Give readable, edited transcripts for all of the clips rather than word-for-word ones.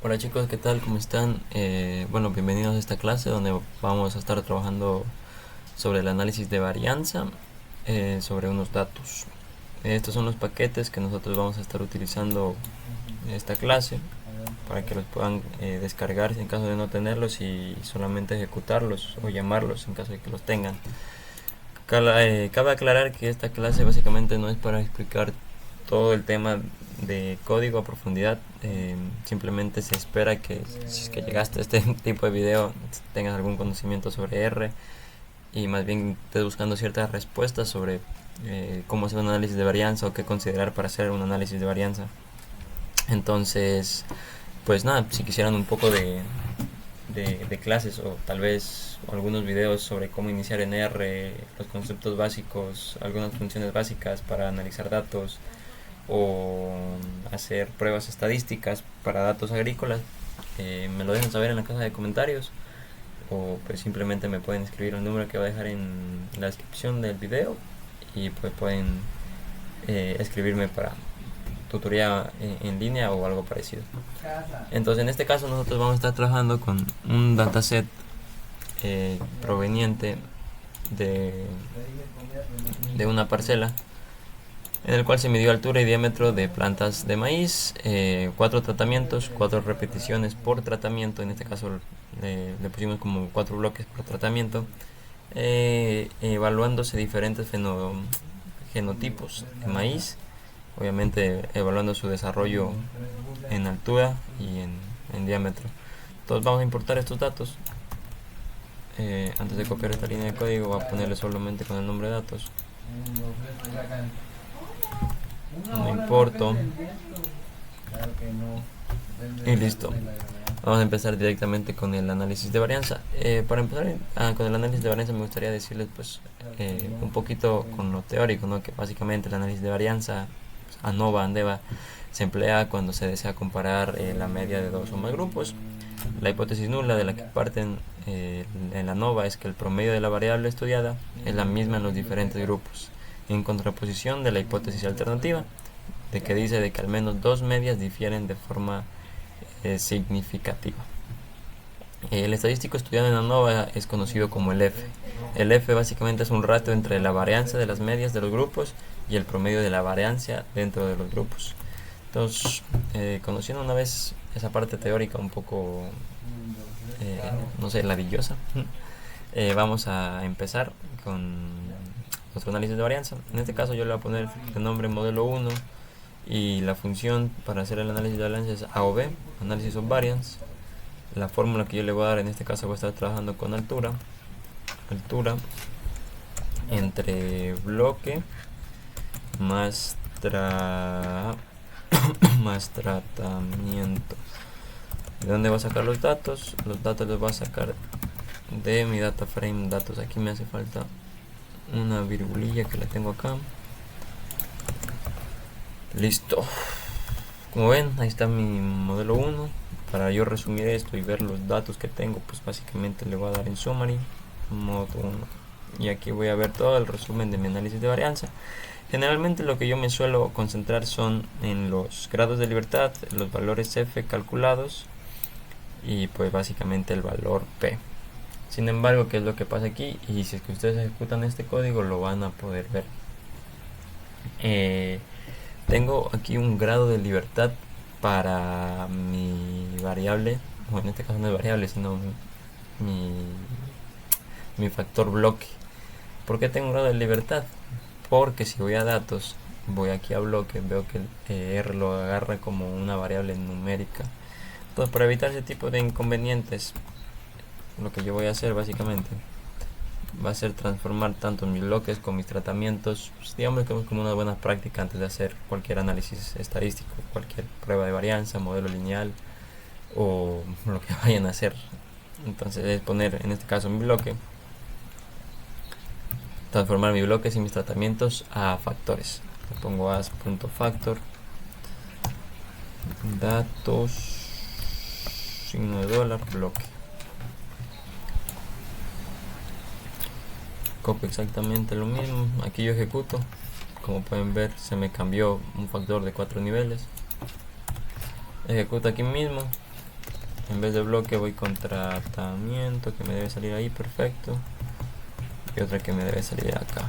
Hola chicos, ¿qué tal? ¿Cómo están? Bueno, bienvenidos a esta clase donde vamos a estar trabajando sobre el análisis de varianza, sobre unos datos. Estos son los paquetes que nosotros vamos a estar utilizando en esta clase para que los puedan descargar en caso de no tenerlos y solamente ejecutarlos o llamarlos en caso de que los tengan. Cabe aclarar que esta clase básicamente no es para explicar todo el tema de código a profundidad. Simplemente se espera que si es que llegaste a este tipo de video tengas algún conocimiento sobre R y más bien estés buscando ciertas respuestas sobre cómo hacer un análisis de varianza o qué considerar para hacer un análisis de varianza. Entonces, pues nada, si quisieran un poco de clases o tal vez algunos videos sobre cómo iniciar en R, los conceptos básicos, algunas funciones básicas para analizar datos o hacer pruebas estadísticas para datos agrícolas, me lo dejan saber en la caja de comentarios o pues simplemente me pueden escribir el número que voy a dejar en la descripción del video y pues pueden escribirme para tutoría en línea o algo parecido. Entonces en este caso nosotros vamos a estar trabajando con un dataset proveniente de, de una parcela en el cual se midió altura y diámetro de plantas de maíz, 4 tratamientos, 4 repeticiones por tratamiento. En este caso le pusimos como 4 bloques por tratamiento, evaluándose diferentes genotipos de maíz, obviamente evaluando su desarrollo en altura y en diámetro. Entonces vamos a importar estos datos. Antes de copiar esta línea de código voy a ponerle solamente con el nombre de datos. No importo. Y listo. Vamos a empezar directamente con el análisis de varianza. Para empezar con el análisis de varianza me gustaría decirles pues un poquito con lo teórico, ¿no? Que básicamente el análisis de varianza, pues, ANOVA, ANDEVA, se emplea cuando se desea comparar la media de dos o más grupos. La hipótesis nula de la que parten en la ANOVA es que el promedio de la variable estudiada es la misma en los diferentes grupos, en contraposición de la hipótesis alternativa, de que dice de que al menos dos medias difieren de forma significativa. El estadístico estudiado en ANOVA es conocido como el F. El F básicamente es un ratio entre la varianza de las medias de los grupos y el promedio de la varianza dentro de los grupos. Entonces, conociendo una vez esa parte teórica un poco, no sé, ladillosa, vamos a empezar con nuestro análisis de varianza. En este caso yo le voy a poner de nombre modelo 1 y la función para hacer el análisis de varianza es A o B, Analysis of Variance. La fórmula que yo le voy a dar, en este caso voy a estar trabajando con altura entre bloque más más tratamiento. ¿De dónde voy a sacar los datos? Los datos los voy a sacar de mi data frame datos. Aquí me hace falta una virgulilla que la tengo acá. Listo. Como ven, ahí está mi modelo 1. Para yo resumir esto y ver los datos que tengo, pues básicamente le voy a dar en summary modo 1 y aquí voy a ver todo el resumen de mi análisis de varianza. Generalmente lo que yo me suelo concentrar son en los grados de libertad, los valores F calculados y pues básicamente el valor P. Sin embargo, ¿qué es lo que pasa aquí? Y si es que ustedes ejecutan este código lo van a poder ver. Tengo aquí un grado de libertad para mi variable, o en este caso no es variable sino mi, mi factor bloque. ¿Por qué tengo un grado de libertad? Porque si voy a datos, voy aquí a bloque, veo que el R lo agarra como una variable numérica. Entonces, para evitar ese tipo de inconvenientes, lo que yo voy a hacer básicamente va a ser transformar tanto mis bloques como mis tratamientos, pues digamos que es como una buena práctica antes de hacer cualquier análisis estadístico, cualquier prueba de varianza, modelo lineal o lo que vayan a hacer. Entonces es poner en este caso mi bloque, transformar mis bloques y mis tratamientos a factores. Le pongo as.factor datos signo de dólar bloque. Copio exactamente lo mismo. Aquí yo ejecuto. Como pueden ver, se me cambió un factor de 4 niveles. Ejecuto aquí mismo. En vez de bloque voy con tratamiento, que me debe salir ahí, perfecto. Y otra que me debe salir acá.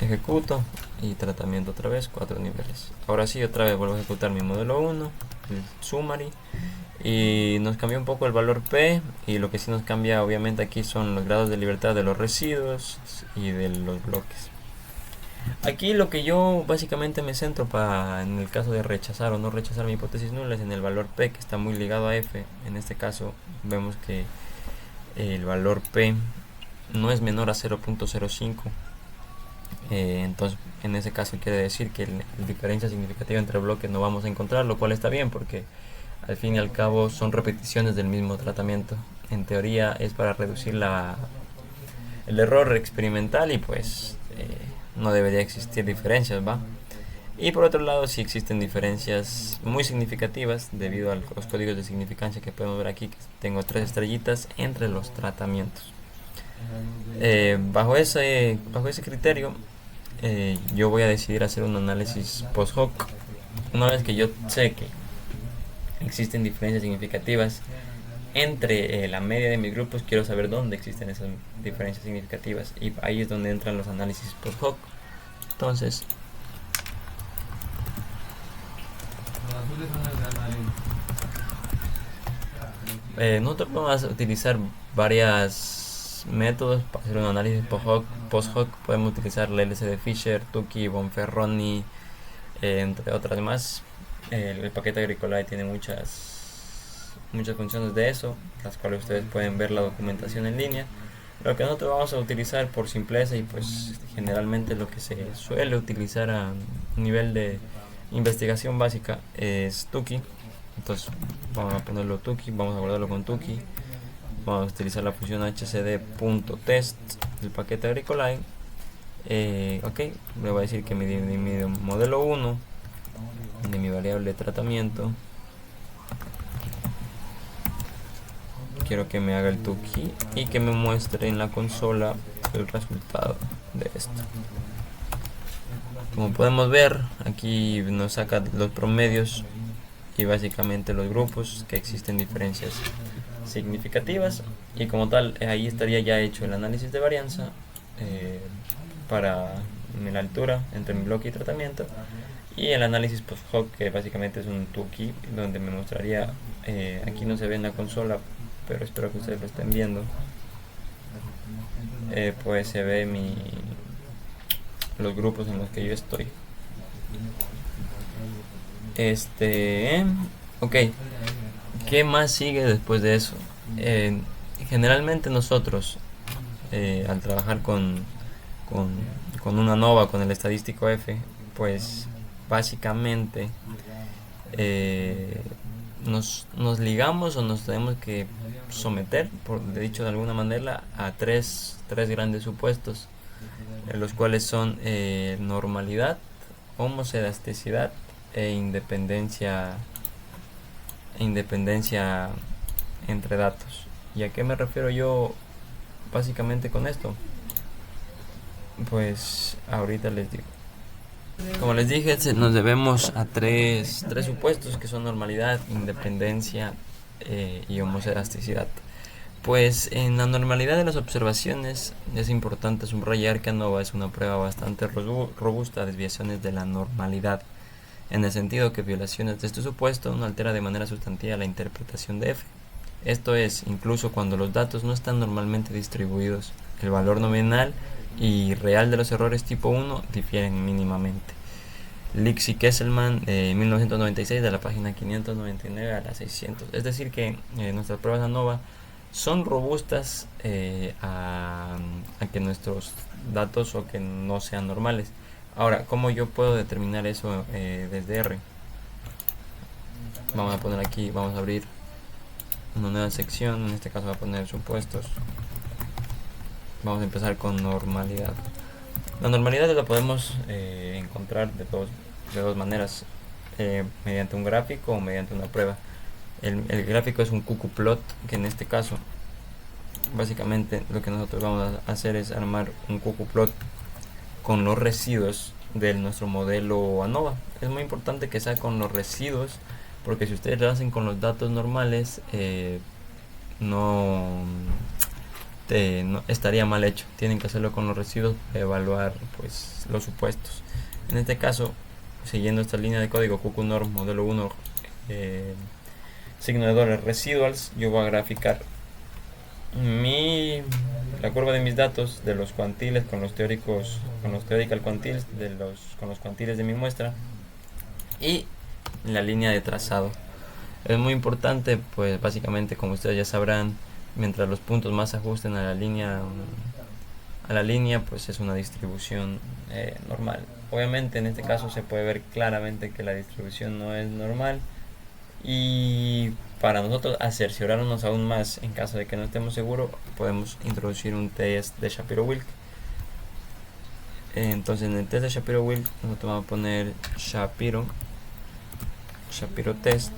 Ejecuto y tratamiento otra vez, 4 niveles. Ahora sí, otra vez vuelvo a ejecutar mi modelo 1, el summary, y nos cambió un poco el valor P, y lo que sí nos cambia obviamente aquí son los grados de libertad de los residuos y de los bloques. Aquí lo que yo básicamente me centro en el caso de rechazar o no rechazar mi hipótesis nula es en el valor P, que está muy ligado a F. En este caso vemos que el valor P no es menor a 0.05. Entonces en ese caso quiere decir que la diferencia significativa entre bloques no vamos a encontrar, lo cual está bien porque al fin y al cabo son repeticiones del mismo tratamiento. En teoría es para reducir el error experimental y pues no debería existir diferencias, ¿va? Y por otro lado sí existen diferencias muy significativas debido a los códigos de significancia que podemos ver aquí, que tengo 3 estrellitas entre los tratamientos. Bajo ese criterio yo voy a decidir hacer un análisis post hoc. Una vez que yo sé que existen diferencias significativas entre la media de mis grupos, quiero saber dónde existen esas diferencias significativas, y ahí es donde entran los análisis post hoc. Entonces nosotros vamos a utilizar varios métodos para hacer un análisis post hoc. Podemos utilizar la LC de Fisher, Tukey, Bonferroni, entre otras más. El paquete Agricolae tiene muchas funciones de eso, las cuales ustedes pueden ver la documentación en línea. Lo que nosotros vamos a utilizar por simpleza y pues generalmente lo que se suele utilizar a nivel de investigación básica es Tukey. Entonces vamos a ponerlo Tukey, vamos a guardarlo con Tukey. Vamos a utilizar la función hcd.test del paquete Agricolae. Ok, le voy a decir que mi modelo 1 de mi variable de tratamiento quiero que me haga el Tukey y que me muestre en la consola el resultado de esto. Como podemos ver, aquí nos saca los promedios y básicamente los grupos, que existen diferencias significativas, y como tal ahí estaría ya hecho el análisis de varianza para la altura entre mi bloque y tratamiento, y el análisis post hoc, que básicamente es un Tukey donde me mostraría, aquí no se ve en la consola pero espero que ustedes lo estén viendo, pues se ve los grupos en los que yo estoy. Ok, ¿qué más sigue después de eso? Generalmente nosotros al trabajar con una ANOVA, con el estadístico F, pues básicamente nos ligamos o nos tenemos que someter, por dicho de alguna manera, a tres grandes supuestos, los cuales son normalidad, homocedasticidad e independencia entre datos. ¿Y a qué me refiero yo básicamente con esto? Pues ahorita les digo. Como les dije, nos debemos a tres supuestos, que son normalidad, independencia y homocedasticidad. Pues en la normalidad de las observaciones es importante subrayar que ANOVA es una prueba bastante robusta a desviaciones de la normalidad, en el sentido que violaciones de este supuesto no altera de manera sustantiva la interpretación de F. Esto es, incluso cuando los datos no están normalmente distribuidos, el valor nominal y real de los errores tipo 1 difieren mínimamente. Lix y Kesselman, 1996, de la página 599 a la 600. Es decir que nuestras pruebas ANOVA son robustas a que nuestros datos o que no sean normales. Ahora, ¿cómo yo puedo determinar eso desde R? Vamos a poner aquí, vamos a abrir una nueva sección, en este caso voy a poner supuestos. Vamos a empezar con normalidad. La normalidad la podemos encontrar de dos maneras, mediante un gráfico o mediante una prueba. El gráfico es un qqplot, que en este caso básicamente lo que nosotros vamos a hacer es armar un qqplot con los residuos de nuestro modelo ANOVA. Es muy importante que sea con los residuos porque si ustedes lo hacen con los datos normales, no estaría mal hecho. Tienen que hacerlo con los residuos para evaluar pues los supuestos. En este caso, siguiendo esta línea de código QQNorm modelo 1 signo de dólar residuals, yo voy a graficar la curva de mis datos de los cuantiles con los teóricos, con los theoretical quantiles, con los cuantiles de mi muestra, y la línea de trazado. Es muy importante, pues básicamente, como ustedes ya sabrán, mientras los puntos más se ajusten a la línea, pues es una distribución normal. Obviamente en este caso se puede ver claramente que la distribución no es normal, y para nosotros cerciorarnos aún más en caso de que no estemos seguros, podemos introducir un test de Shapiro-Wilk. Entonces en el test de Shapiro-Wilk nosotros vamos a poner Shapiro test.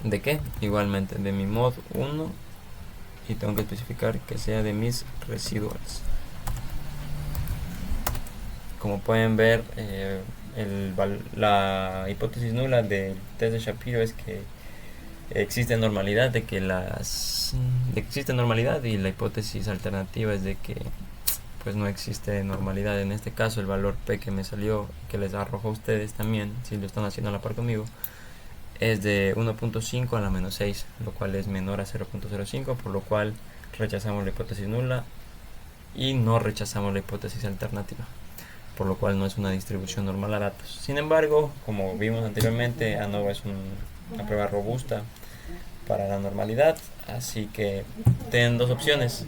¿De qué? Igualmente de mi mod 1, y tengo que especificar que sea de mis residuals. Como pueden ver, la hipótesis nula del test de Shapiro es que existe normalidad, existe normalidad, y la hipótesis alternativa es de que pues no existe normalidad. En este caso el valor P que me salió, que les arrojó a ustedes también, si lo están haciendo a la par conmigo, es de 1.5 a la menos 6, lo cual es menor a 0.05, por lo cual rechazamos la hipótesis nula y no rechazamos la hipótesis alternativa, por lo cual no es una distribución normal a datos. Sin embargo, como vimos anteriormente, ANOVA es una prueba robusta para la normalidad, así que tienen dos opciones: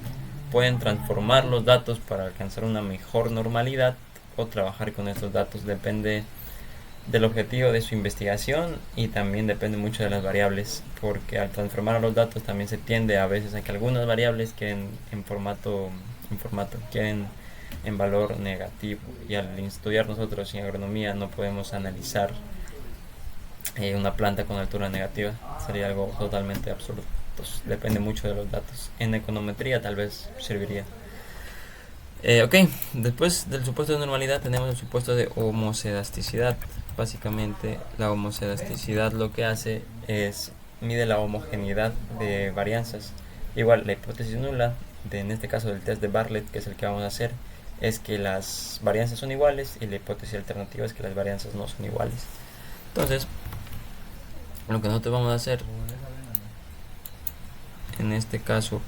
pueden transformar los datos para alcanzar una mejor normalidad o trabajar con estos datos. Depende del objetivo de su investigación y también depende mucho de las variables, porque al transformar los datos también se tiende a veces a que algunas variables queden queden en valor negativo, y al estudiar nosotros en agronomía no podemos analizar una planta con altura negativa, sería algo totalmente absurdo. Entonces, depende mucho de los datos. En econometría tal vez serviría. Ok, después del supuesto de normalidad tenemos el supuesto de homocedasticidad. Básicamente la homocedasticidad lo que hace es mide la homogeneidad de varianzas. Igual la hipótesis nula, en este caso del test de Bartlett, que es el que vamos a hacer, es que las varianzas son iguales, y la hipótesis alternativa es que las varianzas no son iguales. Entonces, lo que nosotros vamos a hacer en este caso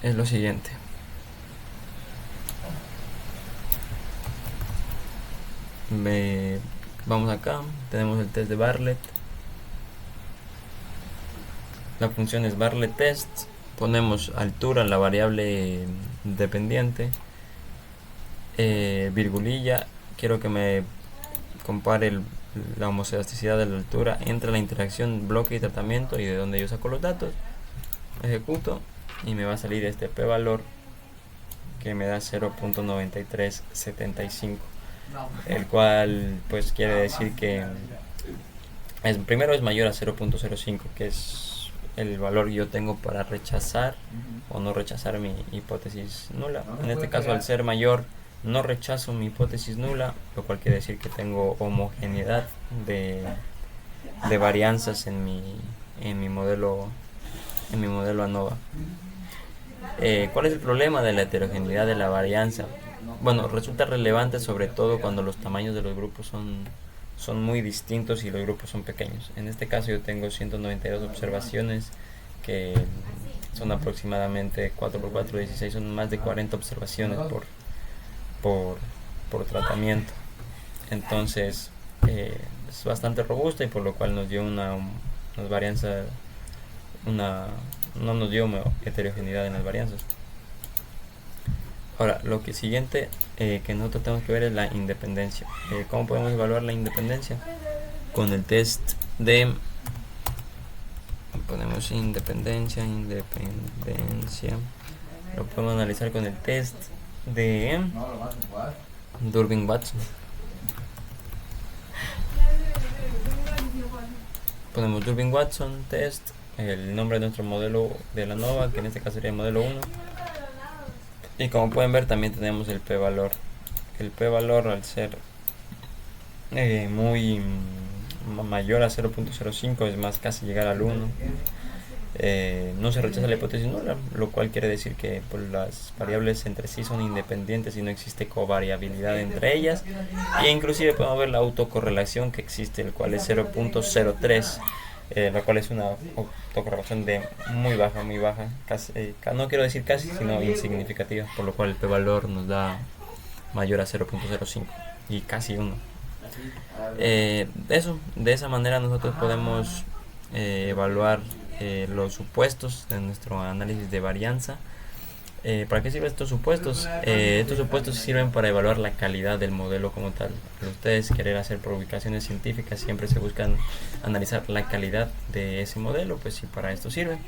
es lo siguiente. Vamos acá, tenemos el test de Bartlett, la función es Bartlett test, ponemos altura, la variable dependiente, virgulilla, quiero que me compare la homocedasticidad de la altura entre la interacción bloque y tratamiento y de donde yo saco los datos. Ejecuto y me va a salir este P valor que me da 0.9375, el cual pues quiere decir que primero es mayor a 0.05, que es el valor que yo tengo para rechazar o no rechazar mi hipótesis nula. En este caso, al ser mayor, no rechazo mi hipótesis nula, lo cual quiere decir que tengo homogeneidad de varianzas en mi modelo ANOVA. ¿Cuál es el problema de la heterogeneidad de la varianza? Bueno, resulta relevante sobre todo cuando los tamaños de los grupos son muy distintos y los grupos son pequeños. En este caso yo tengo 192 observaciones, que son aproximadamente 4×4, 16, son más de 40 observaciones por tratamiento. Entonces es bastante robusta, y por lo cual nos dio una varianza, no nos dio heterogeneidad en las varianzas. Ahora, lo que siguiente que nosotros tenemos que ver es la independencia. ¿Cómo podemos evaluar la independencia? Con el test de, ponemos independencia, lo podemos analizar con el test de Durbin-Watson. Ponemos Durbin-Watson test el nombre de nuestro modelo de la nova, que en este caso sería el modelo 1. Y como pueden ver también tenemos el p-valor. El p-valor, al ser muy mayor a 0.05, es más, casi llegar al 1, no se rechaza la hipótesis nula, lo cual quiere decir que pues, las variables entre sí son independientes y no existe covariabilidad entre ellas, e inclusive podemos ver la autocorrelación que existe, el cual es 0.03, la cual es una autocorrelación de muy baja, casi, no quiero decir casi, sino insignificativa, por lo cual el p-valor nos da mayor a 0.05 y casi 1. De esa manera nosotros podemos evaluar los supuestos de nuestro análisis de varianza. ¿Para qué sirven estos supuestos? Estos supuestos sirven para evaluar la calidad del modelo como tal. Al ustedes querer hacer publicaciones científicas, siempre se buscan analizar la calidad de ese modelo, pues sí, para esto sirven.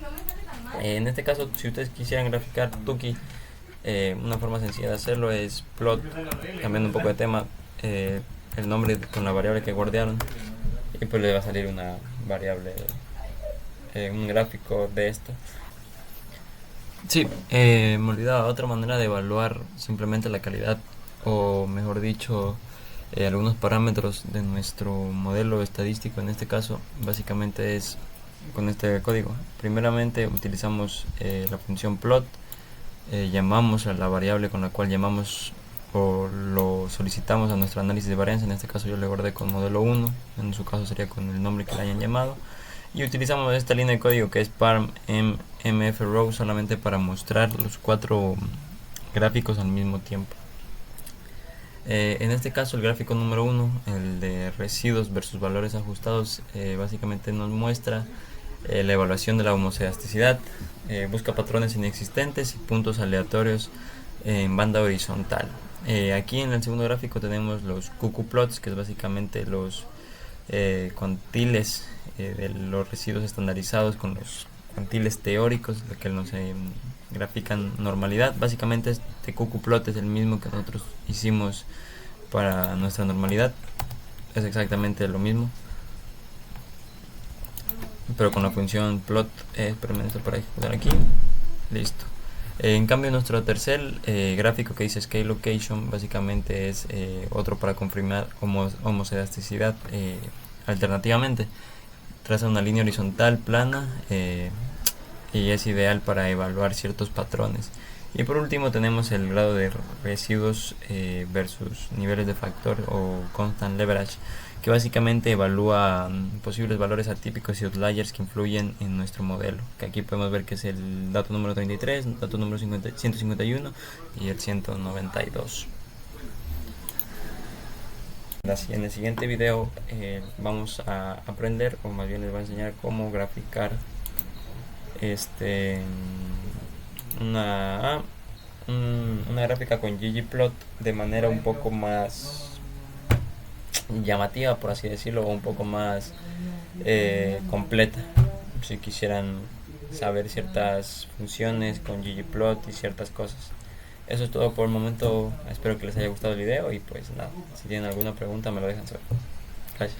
En este caso, si ustedes quisieran graficar Tukey, una forma sencilla de hacerlo es plot, cambiando un poco de tema, el nombre con la variable que guardaron, y pues le va a salir una variable, un gráfico de esto. Sí, me olvidaba, otra manera de evaluar simplemente la calidad, o mejor dicho, algunos parámetros de nuestro modelo estadístico, en este caso, básicamente es con este código. Primeramente utilizamos la función plot, llamamos a la variable con la cual llamamos o lo solicitamos a nuestro análisis de varianza. En este caso yo le guardé con modelo 1, en su caso sería con el nombre que le hayan llamado, y utilizamos esta línea de código que es parm mfrow solamente para mostrar los 4 gráficos al mismo tiempo. En este caso el gráfico número 1, el de residuos versus valores ajustados, básicamente nos muestra la evaluación de la homocedasticidad, busca patrones inexistentes y puntos aleatorios en banda horizontal. Aquí en el segundo gráfico tenemos los QQ-plots, que es básicamente los cuantiles de los residuos estandarizados con los cuantiles teóricos que nos grafican normalidad. Básicamente este QQ-plot es el mismo que nosotros hicimos para nuestra normalidad, es exactamente lo mismo, pero con la función plot. Experimento para ejecutar aquí, listo. En cambio nuestro tercer gráfico que dice scale location básicamente es otro para confirmar homocedasticidad. Alternativamente traza una línea horizontal plana y es ideal para evaluar ciertos patrones. Y por último tenemos el grado de residuos versus niveles de factor o constant leverage, que básicamente evalúa posibles valores atípicos y outliers que influyen en nuestro modelo, que aquí podemos ver que es el dato número 33, dato número 151 y el 192. En el siguiente video vamos a aprender, o más bien les voy a enseñar cómo graficar una gráfica con ggplot de manera un poco más llamativa, por así decirlo, o un poco más completa. Si quisieran saber ciertas funciones con ggplot y ciertas cosas. Eso es todo por el momento. Espero que les haya gustado el video y pues nada, si tienen alguna pregunta me lo dejan saber. Gracias.